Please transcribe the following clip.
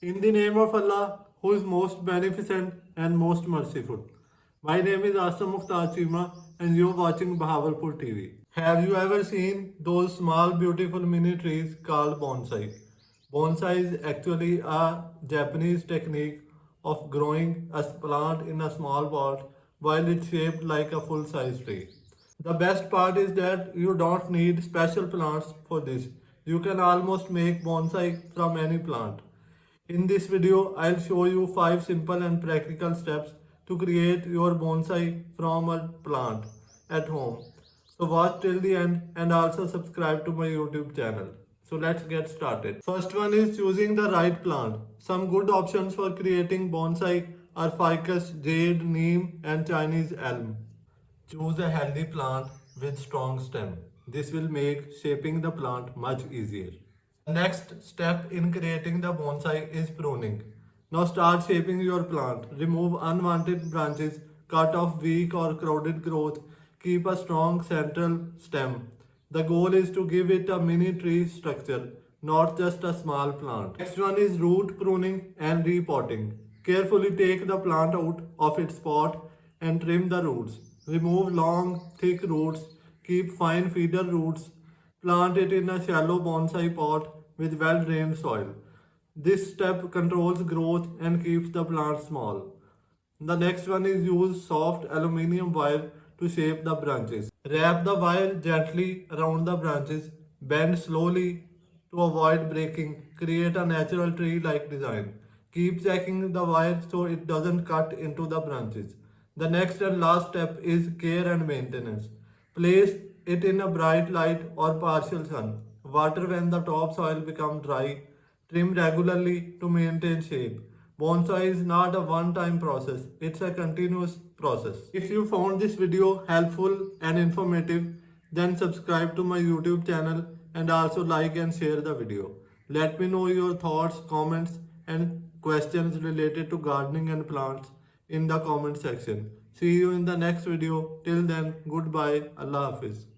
In the name of Allah, who is most beneficent and most merciful. My name is Asam Mukhtar Chima and you're watching Bahawalpur TV. Have you ever seen those small beautiful mini trees called bonsai? Bonsai is actually a Japanese technique of growing a plant in a small pot while it's shaped like a full-size tree. The best part is that you don't need special plants for this. You can almost make bonsai from any plant. In this video, I'll show you 5 simple and practical steps to create your bonsai from a plant at home. So watch till the end and also subscribe to my YouTube channel. So let's get started. First one is choosing the right plant. Some good options for creating bonsai are ficus, jade, neem and Chinese elm. Choose a healthy plant with strong stem. This will make shaping the plant much easier. The next step in creating the bonsai is pruning. Now start shaping your plant. Remove unwanted branches, cut off weak or crowded growth, keep a strong central stem. The goal is to give it a mini tree structure, not just a small plant. Next one is root pruning and repotting. Carefully take the plant out of its pot and trim the roots. Remove long, thick roots, keep fine feeder roots. Plant it in a shallow bonsai pot with well-drained soil. This step controls growth and keeps the plant small. The next one is use soft aluminium wire to shape the branches. Wrap the wire gently around the branches, bend slowly to avoid breaking, create a natural tree-like design. Keep checking the wire so it doesn't cut into the branches. The next and last step is care and maintenance. Place it in a bright light or partial sun. Water when the topsoil becomes dry. Trim regularly to maintain shape. Bonsai is not a one-time process, it's a continuous process. If you found this video helpful and informative, then subscribe to my YouTube channel and also like and share the video. Let me know your thoughts, comments and questions related to gardening and plants in the comment section. See you in the next video. Till then, goodbye. Allah Hafiz.